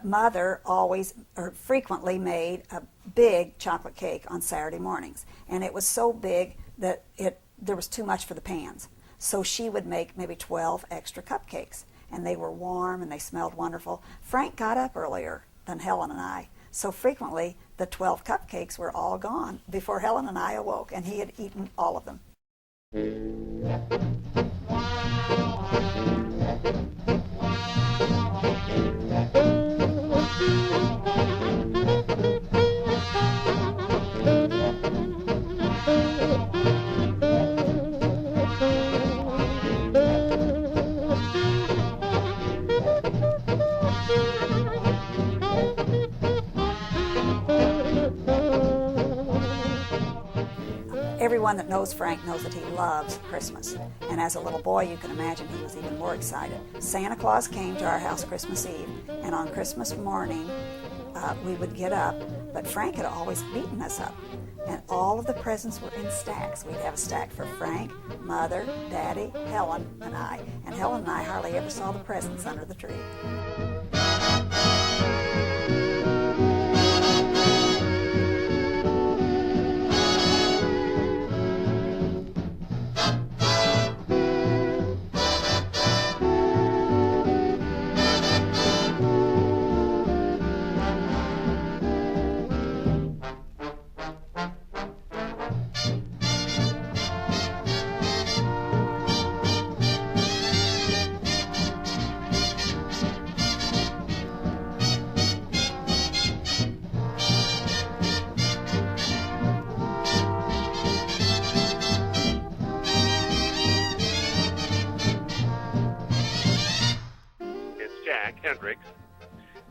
Mother always or frequently made a big chocolate cake on Saturday mornings, and it was so big that there was too much for the pans. So she would make maybe 12 extra cupcakes, and they were warm and they smelled wonderful. Frank got up earlier than Helen and I, so frequently the 12 cupcakes were all gone before Helen and I awoke, and he had eaten all of them. Everyone that knows Frank knows that he loves Christmas. And as a little boy, you can imagine he was even more excited. Santa Claus came to our house Christmas Eve, and on Christmas morning, we would get up, but Frank had always beaten us up. And all of the presents were in stacks. We'd have a stack for Frank, Mother, Daddy, Helen, and I. And Helen and I hardly ever saw the presents under the tree.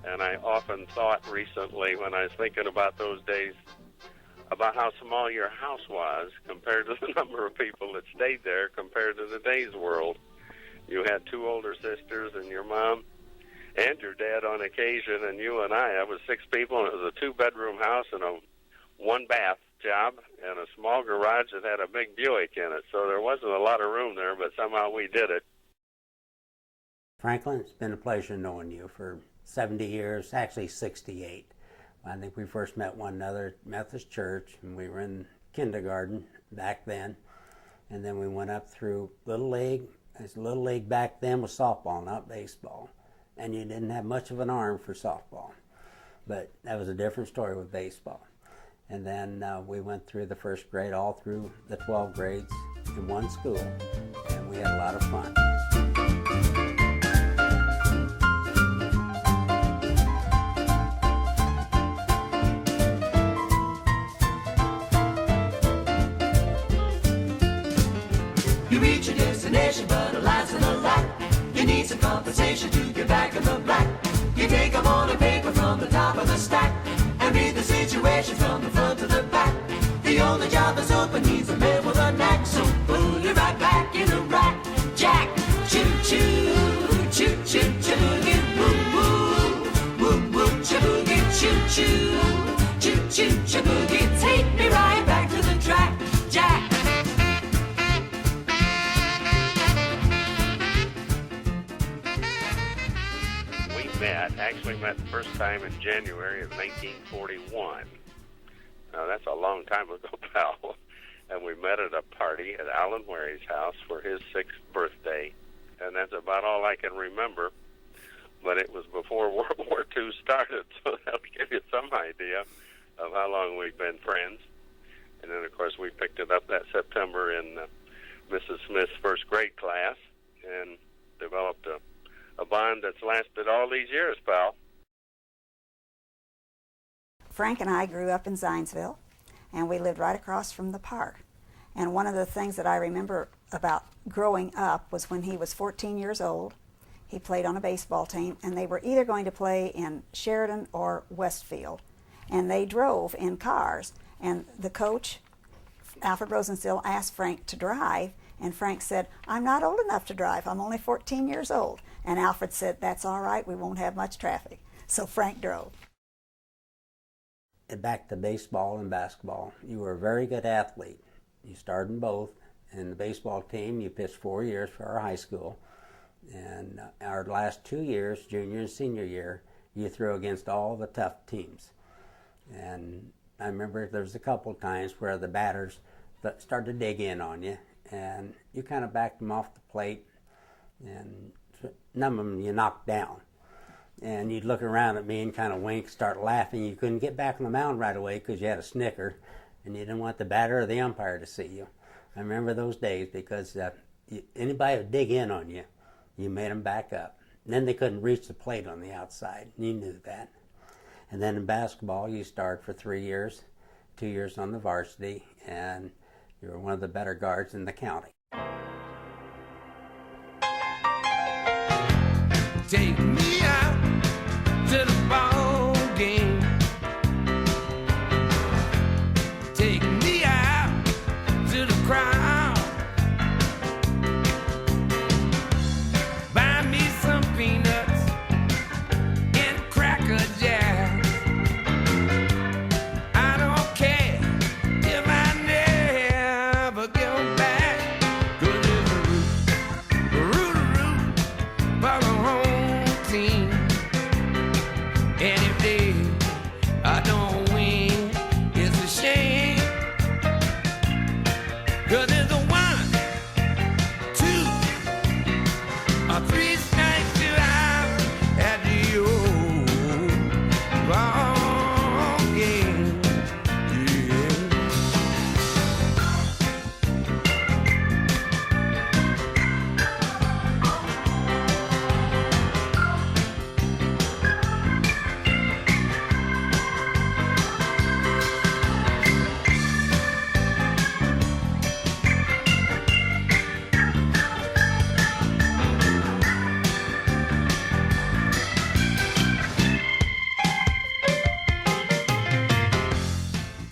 And I often thought recently when I was thinking about those days about how small your house was compared to the number of people that stayed there compared to today's world. You had two older sisters and your mom and your dad on occasion, and you and I was 6 people, and it was a 2-bedroom house and a 1-bath job and a small garage that had a big Buick in it. So there wasn't a lot of room there, but somehow we did it. Franklin, it's been a pleasure knowing you for 70 years, actually 68. I think we first met one another at Methodist Church, and we were in kindergarten back then. And then we went up through Little League. Little League back then was softball, not baseball. And you didn't have much of an arm for softball. But that was a different story with baseball. And then we went through the first grade all through the 12 grades in one school. And we had a lot of fun. You reach your destination, but alas and alack, you need some compensation to get back in the black. You take a morning paper from the top of the stack and read the situation from the front to the back. The only job that's open needs a man with a knack, so put it right back in the rack. Jack, choo choo, choo choo, choo-boogie, woo woo, woo woo, choo-boogie, choo choo, choo choo, choo-boogie, take me right back to the track. Jack. Actually met the first time in January of 1941. Now, that's a long time ago, pal. And we met at a party at Alan Ware's house for his 6th birthday. And that's about all I can remember. But it was before World War II started, so that'll give you some idea of how long we've been friends. And then, of course, we picked it up that September in Mrs. Smith's first grade class and developed a bond that's lasted all these years, pal. Frank and I grew up in Zionsville, and we lived right across from the park. And one of the things that I remember about growing up was when he was 14 years old, he played on a baseball team, and they were either going to play in Sheridan or Westfield. And they drove in cars, and the coach, Alfred Rosenstiel, asked Frank to drive, and Frank said, "I'm not old enough to drive, I'm only 14 years old." And Alfred said, "That's all right, we won't have much traffic." So Frank drove. And back to baseball and basketball. You were a very good athlete. You started in both. In the baseball team, you pitched 4 years for our high school. And our last 2 years, junior and senior year, you threw against all the tough teams. And I remember there was a couple of times where the batters started to dig in on you, and you kind of backed them off the plate, and none of them you knocked down. And you'd look around at me and kind of wink, start laughing. You couldn't get back on the mound right away because you had a snicker, and you didn't want the batter or the umpire to see you. I remember those days because anybody would dig in on you, you made them back up. And then they couldn't reach the plate on the outside, and you knew that. And then in basketball, you started for 3 years, 2 years on the varsity, and you were one of the better guards in the county. Take me out to the ball game. Take me out to the crowd. Buy me some peanuts and Cracker Jacks. I don't care if I never get 'em back. 'Cause there's a root for the home team. And if I don't win, it's a shame. 'Cause there's a 1, 2, or 3 strikes you're out at the old ball game. Yeah.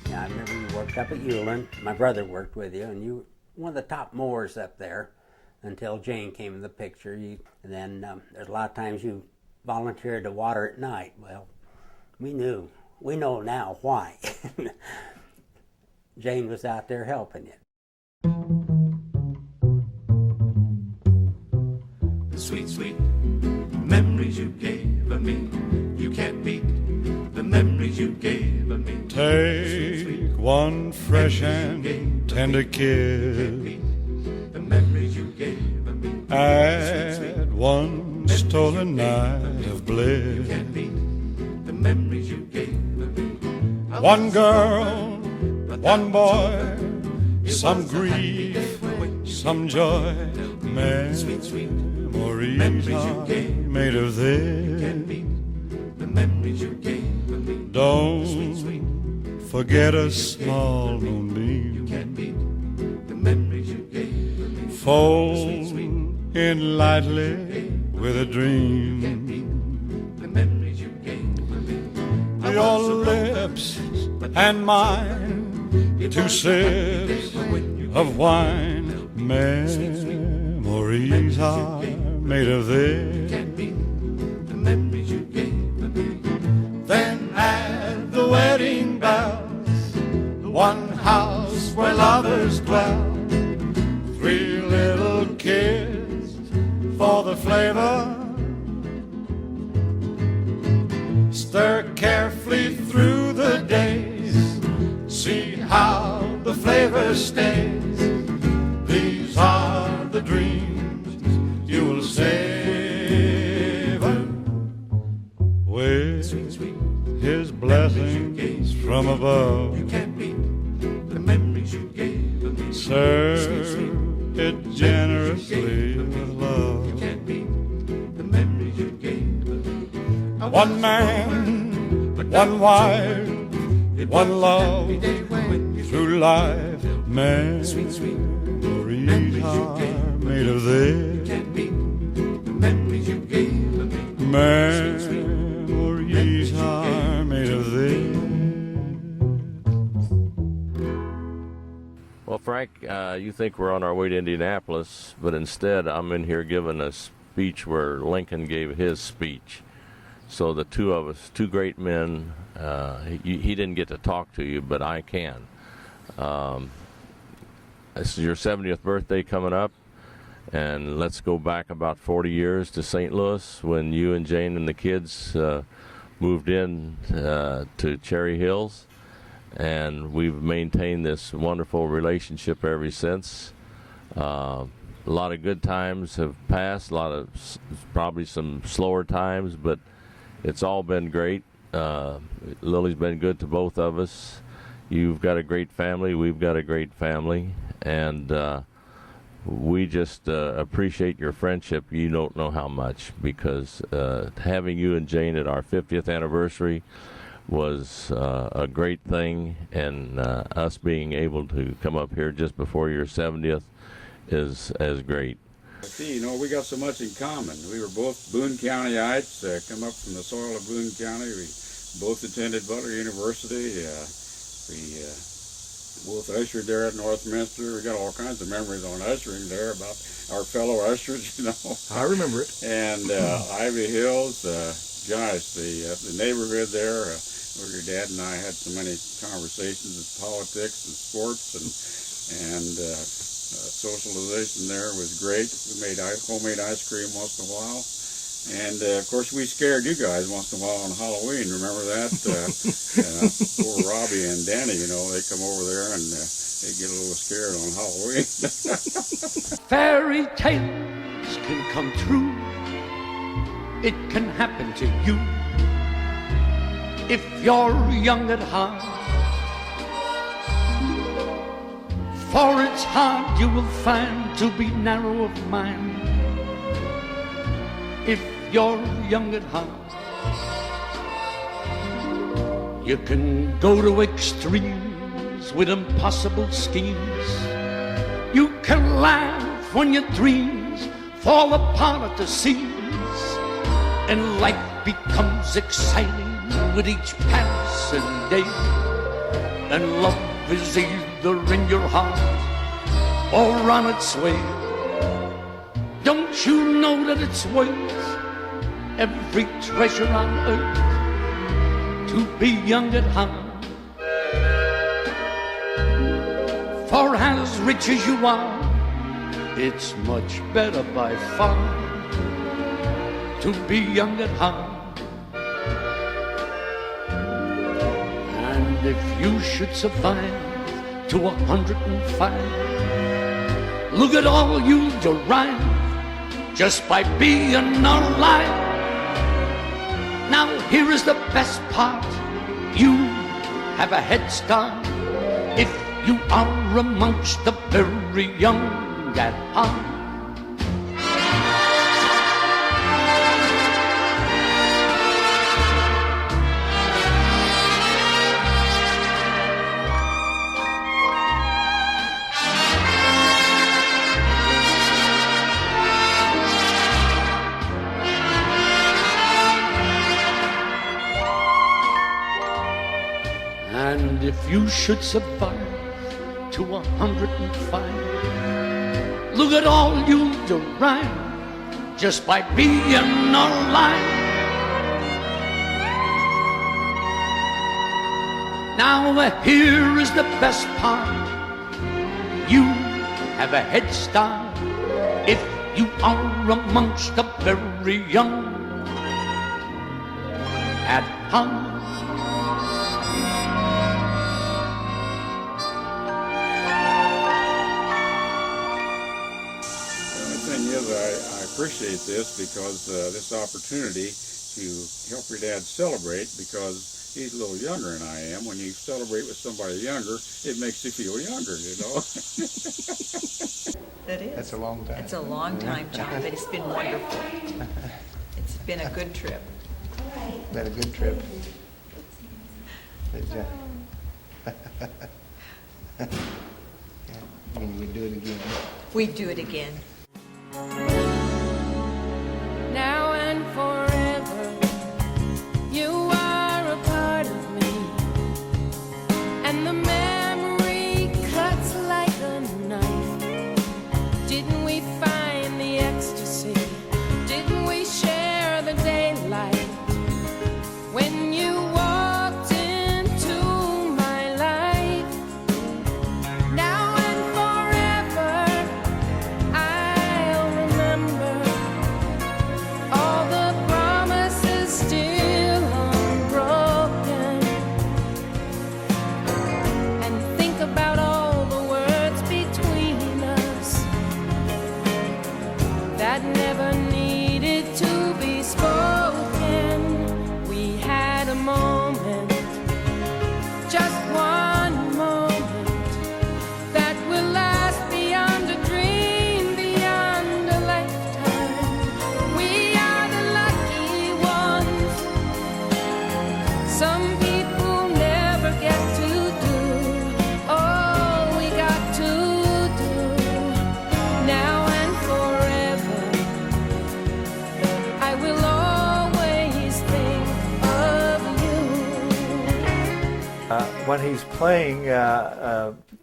Yeah, I remember you worked up at Hewlin. My brother worked with you, and you were one of the top mowers up there until Jane came in the picture. And then there's a lot of times you volunteered to water at night. Well, we know now why. Jane was out there helping you. The sweet, sweet memories you gave me. You can't beat the memories you gave me. Take one fresh and tender kiss. The memories you gave me. Add one stolen night of bliss. Can't beat the memories you gave me. One girl, one boy, some grief, some joy. Memories are made of this. The memories you gave me. Don't forget a small moonbeam. Can't beat the memories you gave me. Fold in lightly with a dream. The memories you gave me. Your lips and mine, 2 sips of wine. Memories are made of this. Can't beat the memories you gave me. Then add the wedding bells, one house where lovers dwell. 3 little kids for the flavor. Stir carefully through the days, see how the flavor stays. These are the dreams you will savor with His blessings from above. You can't beat the memories you gave me. Serve it generously with love. You can't beat the memories you gave me. One man, one wife, one love through life. Memories are made of this. Can't beat the memories you gave me. Memories are made of this. Well, Frank, you think we're on our way to Indianapolis, but instead I'm in here giving a speech where Lincoln gave his speech. So the two of us, 2 great men, he didn't get to talk to you, but I can. This is your 70th birthday coming up, And let's go back about 40 years to St. Louis when you and Jane and the kids moved in to Cherry Hills. And we've maintained this wonderful relationship ever since. A lot of good times have passed, a lot of probably some slower times, but it's all been great. Lily's been good to both of us. You've got a great family, we've got a great family, and we just appreciate your friendship. You don't know how much, because having you and Jane at our 50th anniversary was a great thing, and us being able to come up here just before your 70th is as great. See, you know, we got so much in common. We were both Boone Countyites, come up from the soil of Boone County. We both attended Butler University. We both ushered there at Northminster. We got all kinds of memories on ushering there about our fellow ushers, you know. I remember it. And Ivy Hills, gosh, the neighborhood there, where your dad and I had so many conversations of politics and sports and socialization there was great. We made homemade ice cream once in a while. And, of course, we scared you guys once in a while on Halloween. Remember that? Poor Robbie and Danny, you know, they come over there and they get a little scared on Halloween. Fairy tales can come true. It can happen to you if you're young at heart. For it's hard you will find to be narrow of mind if you're young at heart. You can go to extremes with impossible schemes. You can laugh when your dreams fall apart at the seams, and life becomes exciting with each passing day. And love is either in your heart or on its way. Don't you know that it's worth every treasure on earth to be young at heart? For as rich as you are, it's much better by far to be young at heart. And if you should survive to 105, look at all you derive just by being alive. Now here is the best part: you have a head start if you are amongst the very young at heart. And if you should survive to 105, look at all you'll derive just by being alive. Now here is the best part: you have a head start if you are amongst the very young at heart. I appreciate this because this opportunity to help your dad celebrate, because he's a little younger than I am. When you celebrate with somebody younger, it makes you feel younger, you know. That is. That's a long time. It's a long time, John, but it's been wonderful. It's been a good trip. Been a good trip. When we do it again. We do it again. Now and forever, you are a part of me, and the memory cuts like a knife. Didn't we find the ecstasy? Didn't we share the daylight when you walked into my life? Now and forever, I he's playing,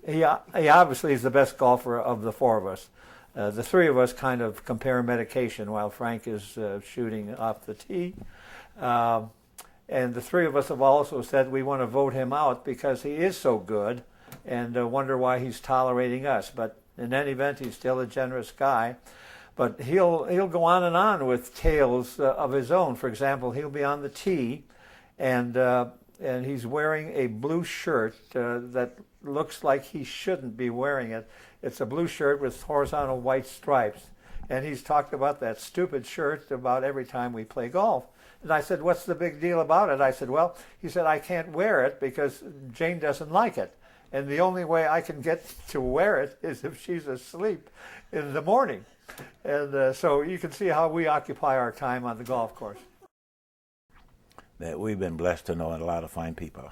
he obviously is the best golfer of the four of us. The three of us kind of compare medication while Frank is shooting off the tee. And the three of us have also said we want to vote him out because he is so good and wonder why he's tolerating us. But in any event, he's still a generous guy. But he'll go on with tales of his own. For example, he'll be on the tee and he's wearing a blue shirt that looks like he shouldn't be wearing it. It's a blue shirt with horizontal white stripes. And he's talked about that stupid shirt about every time we play golf. And I said, what's the big deal about it? I said, well, he said, I can't wear it because Jane doesn't like it. And the only way I can get to wear it is if she's asleep in the morning. And so you can see how we occupy our time on the golf course. That we've been blessed to know a lot of fine people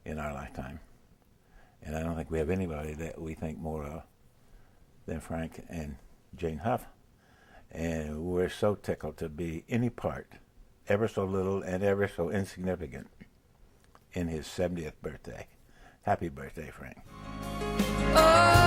in our lifetime. And I don't think we have anybody that we think more of than Frank and Jane Huff. And we're so tickled to be any part, ever so little and ever so insignificant, in his 70th birthday. Happy birthday, Frank. Oh.